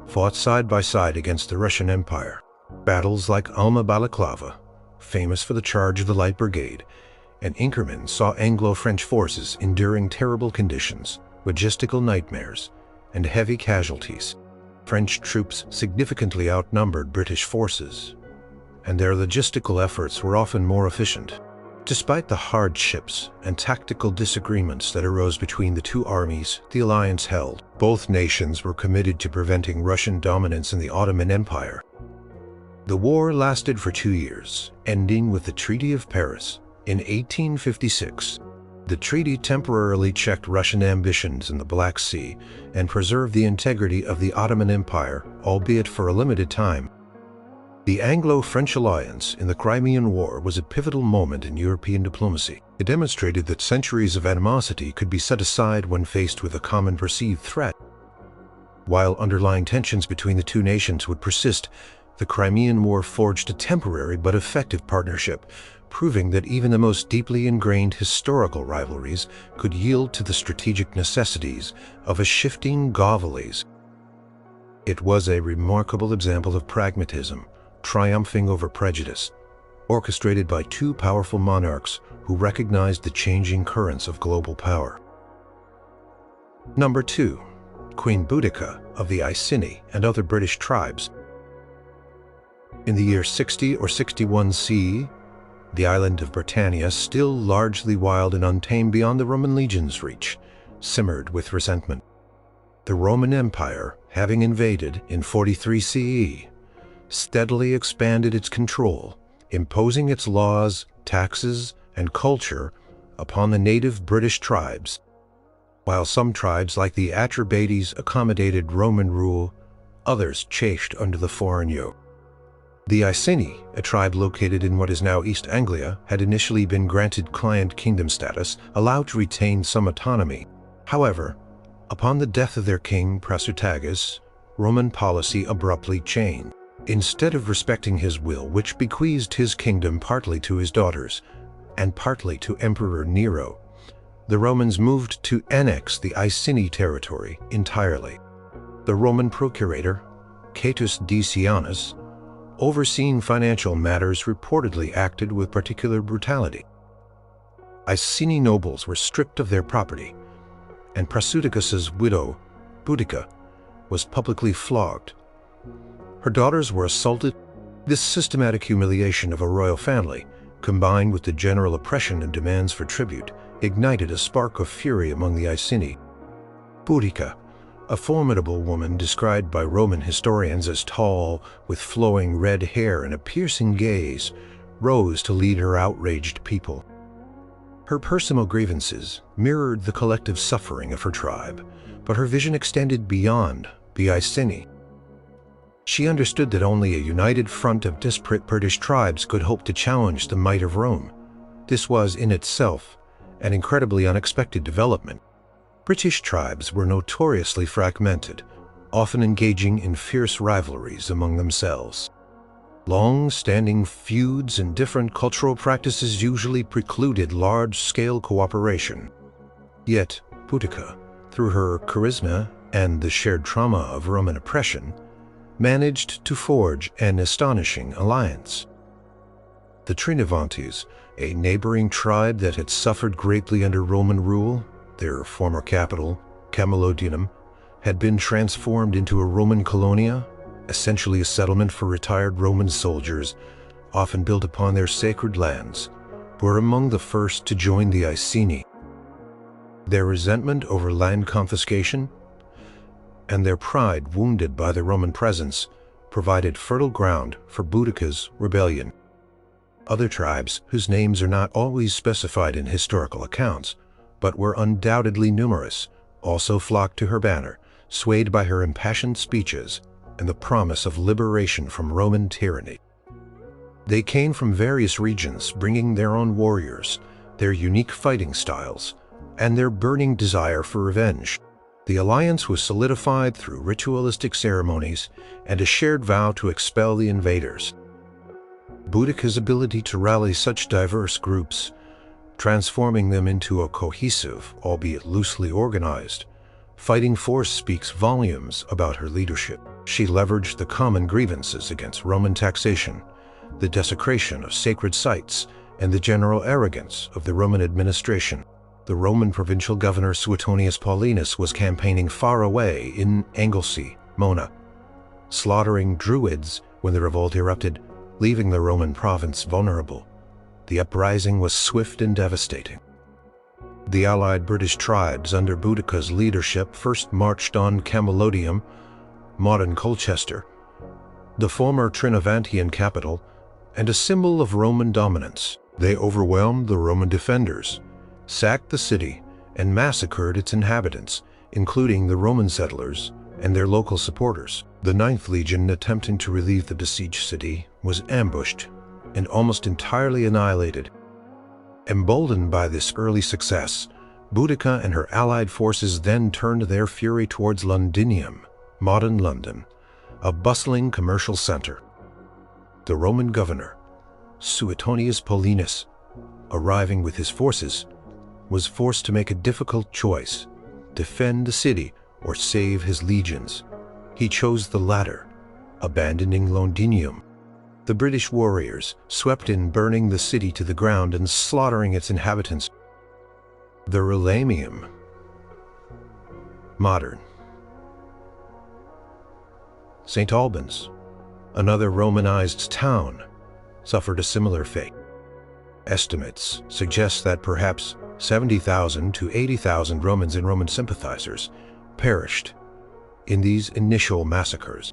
Speaker 1: fought side by side against the Russian Empire. Battles like Alma Balaclava, famous for the charge of the Light Brigade, and Inkerman saw Anglo-French forces enduring terrible conditions, logistical nightmares, and heavy casualties. French troops significantly outnumbered British forces, and their logistical efforts were often more efficient. Despite the hardships and tactical disagreements that arose between the two armies the alliance held, both nations were committed to preventing Russian dominance in the Ottoman Empire. The war lasted for 2 years, ending with the Treaty of Paris in 1856. The treaty temporarily checked Russian ambitions in the Black Sea and preserved the integrity of the Ottoman Empire, albeit for a limited time. The Anglo-French alliance in the Crimean War was a pivotal moment in European diplomacy. It demonstrated that centuries of animosity could be set aside when faced with a common perceived threat. While underlying tensions between the two nations would persist, the Crimean War forged a temporary but effective partnership, proving that even the most deeply ingrained historical rivalries could yield to the strategic necessities of a shifting Govalese. It was a remarkable example of pragmatism, triumphing over prejudice, orchestrated by two powerful monarchs who recognized the changing currents of global power. Number 2. Queen Boudica of the Iceni and other British tribes. In the year 60 or 61 CE, the island of Britannia, still largely wild and untamed beyond the Roman legion's reach, simmered with resentment. The Roman Empire, having invaded in 43 CE, steadily expanded its control, imposing its laws, taxes, and culture upon the native British tribes. While some tribes like the Atrebates accommodated Roman rule, others chafed under the foreign yoke. The Iceni, a tribe located in what is now East Anglia, had initially been granted client kingdom status, allowed to retain some autonomy. However, upon the death of their king Prasutagus, Roman policy abruptly changed. Instead of respecting his will, which bequeathed his kingdom partly to his daughters and partly to Emperor Nero, the Romans moved to annex the Iceni territory entirely. The Roman procurator, Catus Decianus, overseeing financial matters, reportedly acted with particular brutality. Iceni nobles were stripped of their property, and Prasutagus' widow, Boudica, was publicly flogged. Her daughters were assaulted. This systematic humiliation of a royal family, combined with the general oppression and demands for tribute, ignited a spark of fury among the Iceni. Boudica, a formidable woman described by Roman historians as tall, with flowing red hair and a piercing gaze, rose to lead her outraged people. Her personal grievances mirrored the collective suffering of her tribe, but her vision extended beyond the Iceni. She understood that only a united front of disparate British tribes could hope to challenge the might of Rome. This was, in itself, an incredibly unexpected development. British tribes were notoriously fragmented, often engaging in fierce rivalries among themselves. Long-standing feuds and different cultural practices usually precluded large-scale cooperation. Yet, Boudica, through her charisma and the shared trauma of Roman oppression, managed to forge an astonishing alliance. The Trinovantes, a neighboring tribe that had suffered greatly under Roman rule, their former capital, Camalodunum, had been transformed into a Roman colonia, essentially a settlement for retired Roman soldiers, often built upon their sacred lands, were among the first to join the Iceni. Their resentment over land confiscation and their pride wounded by the Roman presence provided fertile ground for Boudica's rebellion. Other tribes, whose names are not always specified in historical accounts, but were undoubtedly numerous, also flocked to her banner, swayed by her impassioned speeches and the promise of liberation from Roman tyranny. They came from various regions, bringing their own warriors, their unique fighting styles, and their burning desire for revenge. The alliance was solidified through ritualistic ceremonies and a shared vow to expel the invaders. Boudica's ability to rally such diverse groups, transforming them into a cohesive, albeit loosely organized, fighting force speaks volumes about her leadership. She leveraged the common grievances against Roman taxation, the desecration of sacred sites, and the general arrogance of the Roman administration. The Roman provincial governor Suetonius Paulinus was campaigning far away in Anglesey, Mona, slaughtering Druids when the revolt erupted, leaving the Roman province vulnerable. The uprising was swift and devastating. The allied British tribes under Boudica's leadership first marched on Camalodunum, modern Colchester, the former Trinovantian capital, and a symbol of Roman dominance. They overwhelmed the Roman defenders, sacked the city, and massacred its inhabitants, including the Roman settlers and their local supporters. The 9th Legion, attempting to relieve the besieged city, was ambushed and almost entirely annihilated. Emboldened by this early success, Boudica and her allied forces then turned their fury towards Londinium, modern London, a bustling commercial center. The Roman governor, Suetonius Paulinus, arriving with his forces, was forced to make a difficult choice: defend the city or save his legions. He chose the latter, abandoning Londinium. The British warriors swept in, burning the city to the ground and slaughtering its inhabitants. The Relamium, modern. St. Albans, another Romanized town, suffered a similar fate. Estimates suggest that perhaps 70,000 to 80,000 Romans and Roman sympathizers perished in these initial massacres.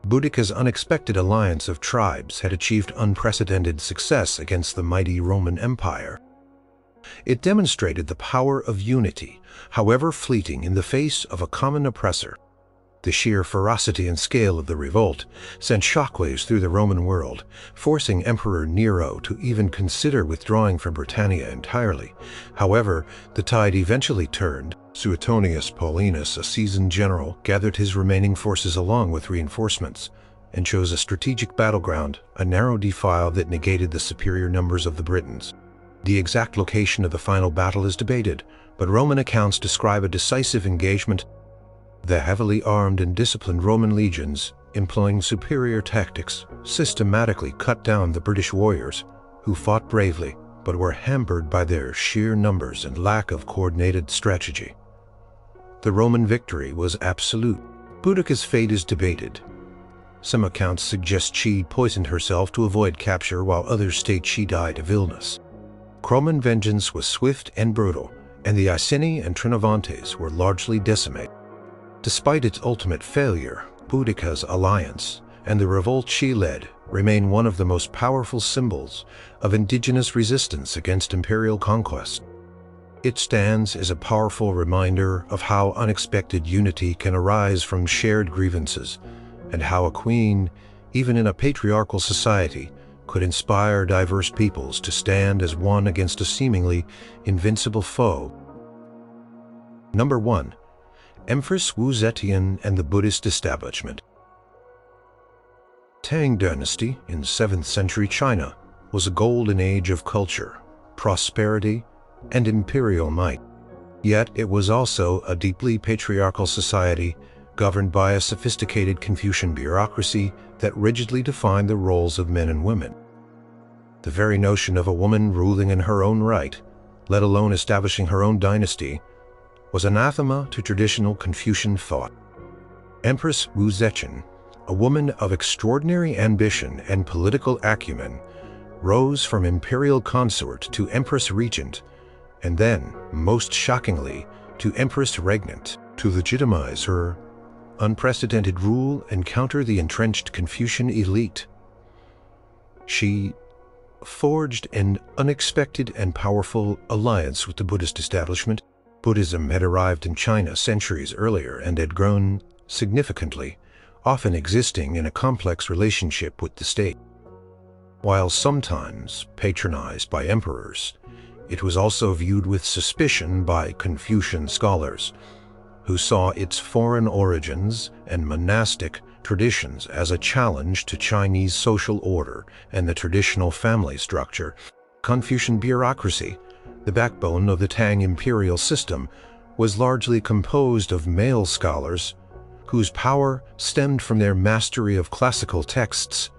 Speaker 1: Boudica's unexpected alliance of tribes had achieved unprecedented success against the mighty Roman Empire. It demonstrated the power of unity, however fleeting, in the face of a common oppressor. The sheer ferocity and scale of the revolt sent shockwaves through the Roman world, forcing Emperor Nero to even consider withdrawing from Britannia entirely. However, the tide eventually turned. Suetonius Paulinus, a seasoned general, gathered his remaining forces along with reinforcements and chose a strategic battleground, a narrow defile that negated the superior numbers of the Britons. The exact location of the final battle is debated, but Roman accounts describe a decisive engagement. The heavily armed and disciplined Roman legions, employing superior tactics, systematically cut down the British warriors, who fought bravely but were hampered by their sheer numbers and lack of coordinated strategy. The Roman victory was absolute. Boudica's fate is debated. Some accounts suggest she poisoned herself to avoid capture, while others state she died of illness. Roman vengeance was swift and brutal, and the Iceni and Trinovantes were largely decimated. Despite its ultimate failure, Boudica's alliance and the revolt she led remain one of the most powerful symbols of indigenous resistance against imperial conquest. It stands as a powerful reminder of how unexpected unity can arise from shared grievances, and how a queen, even in a patriarchal society, could inspire diverse peoples to stand as one against a seemingly invincible foe. Number 1. Empress Wu Zetian and the Buddhist establishment. Qing Dynasty in 7th century China was a golden age of culture, prosperity, and imperial might. Yet it was also a deeply patriarchal society governed by a sophisticated Confucian bureaucracy that rigidly defined the roles of men and women. The very notion of a woman ruling in her own right, let alone establishing her own dynasty, was anathema to traditional Confucian thought. Empress Cixi, a woman of extraordinary ambition and political acumen, rose from imperial consort to empress regent, and then, most shockingly, to empress regnant, to legitimize her unprecedented rule and counter the entrenched Confucian elite. She forged an unexpected and powerful alliance with the Buddhist establishment. Buddhism had arrived in China centuries earlier and had grown significantly, often existing in a complex relationship with the state. While sometimes patronized by emperors, it was also viewed with suspicion by Confucian scholars, who saw its foreign origins and monastic traditions as a challenge to Chinese social order and the traditional family structure. Confucian bureaucracy, the backbone of the Tang imperial system, was largely composed of male scholars whose power stemmed from their mastery of classical texts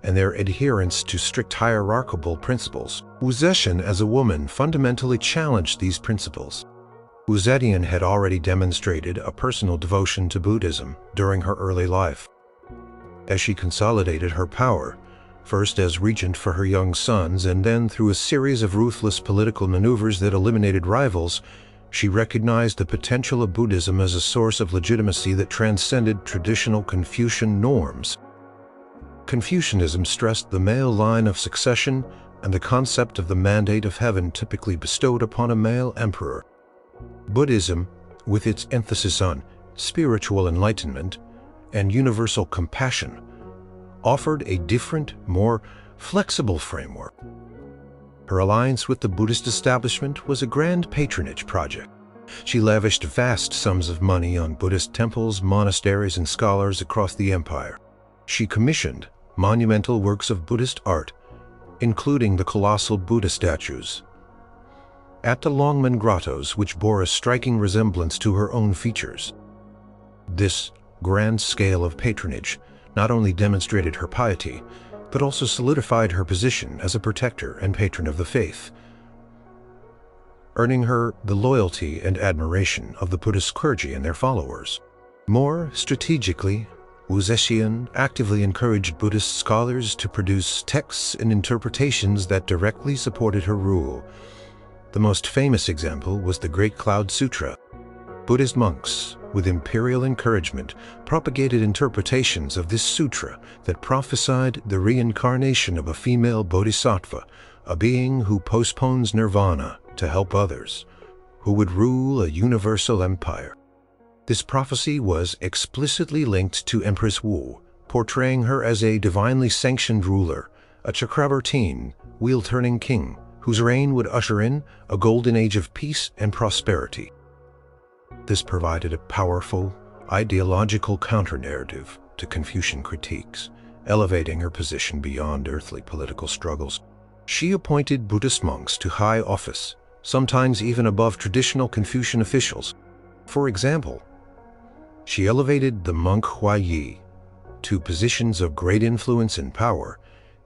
Speaker 1: and their adherence to strict hierarchical principles. Cixi as a woman fundamentally challenged these principles. Cixi had already demonstrated a personal devotion to Buddhism during her early life. As she consolidated her power, first as regent for her young sons and then through a series of ruthless political maneuvers that eliminated rivals, she recognized the potential of Buddhism as a source of legitimacy that transcended traditional Confucian norms. Confucianism stressed the male line of succession and the concept of the mandate of heaven typically bestowed upon a male emperor. Buddhism, with its emphasis on spiritual enlightenment and universal compassion, offered a different, more flexible framework. Her alliance with the Buddhist establishment was a grand patronage project. She lavished vast sums of money on Buddhist temples, monasteries, and scholars across the empire. She commissioned monumental works of Buddhist art, including the colossal Buddha statues at the Longmen grottos, which bore a striking resemblance to her own features. This grand scale of patronage not only demonstrated her piety, but also solidified her position as a protector and patron of the faith, earning her the loyalty and admiration of the Buddhist clergy and their followers. More strategically, Cixi actively encouraged Buddhist scholars to produce texts and interpretations that directly supported her rule. The most famous example was the Great Cloud Sutra. Buddhist monks, with imperial encouragement, propagated interpretations of this sutra that prophesied the reincarnation of a female bodhisattva, a being who postpones nirvana to help others, who would rule a universal empire. This prophecy was explicitly linked to Empress Wu, portraying her as a divinely sanctioned ruler, a Chakravartin, wheel-turning king, whose reign would usher in a golden age of peace and prosperity. This provided a powerful, ideological counter-narrative to Confucian critiques, elevating her position beyond earthly political struggles. She appointed Buddhist monks to high office, sometimes even above traditional Confucian officials. For example, she elevated the monk Huaiyi to positions of great influence and power,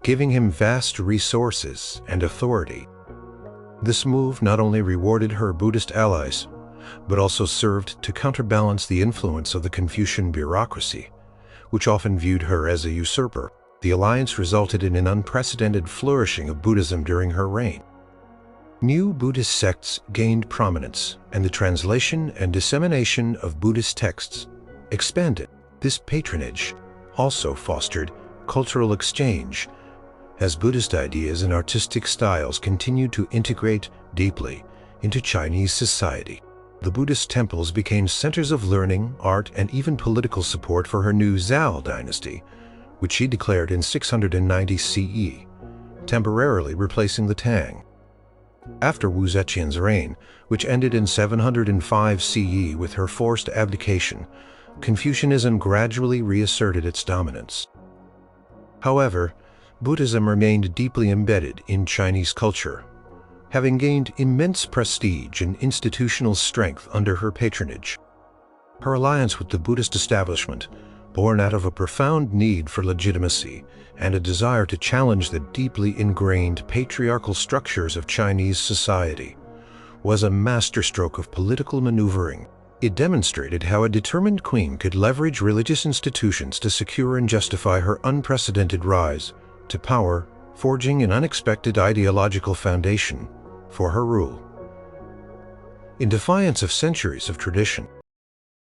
Speaker 1: giving him vast resources and authority. This move not only rewarded her Buddhist allies, but also served to counterbalance the influence of the Confucian bureaucracy, which often viewed her as a usurper. The alliance resulted in an unprecedented flourishing of Buddhism during her reign. New Buddhist sects gained prominence, and the translation and dissemination of Buddhist texts expanded. This patronage also fostered cultural exchange, as Buddhist ideas and artistic styles continued to integrate deeply into Chinese society. The Buddhist temples became centers of learning, art, and even political support for her new Zhou dynasty, which she declared in 690 CE, temporarily replacing the Tang. After Cixi's reign, which ended in 705 CE with her forced abdication, Confucianism gradually reasserted its dominance. However, Buddhism remained deeply embedded in Chinese culture, having gained immense prestige and institutional strength under her patronage. Her alliance with the Buddhist establishment, born out of a profound need for legitimacy and a desire to challenge the deeply ingrained patriarchal structures of Chinese society, was a masterstroke of political maneuvering. It demonstrated how a determined queen could leverage religious institutions to secure and justify her unprecedented rise to power, forging an unexpected ideological foundation for her rule. In defiance of centuries of tradition,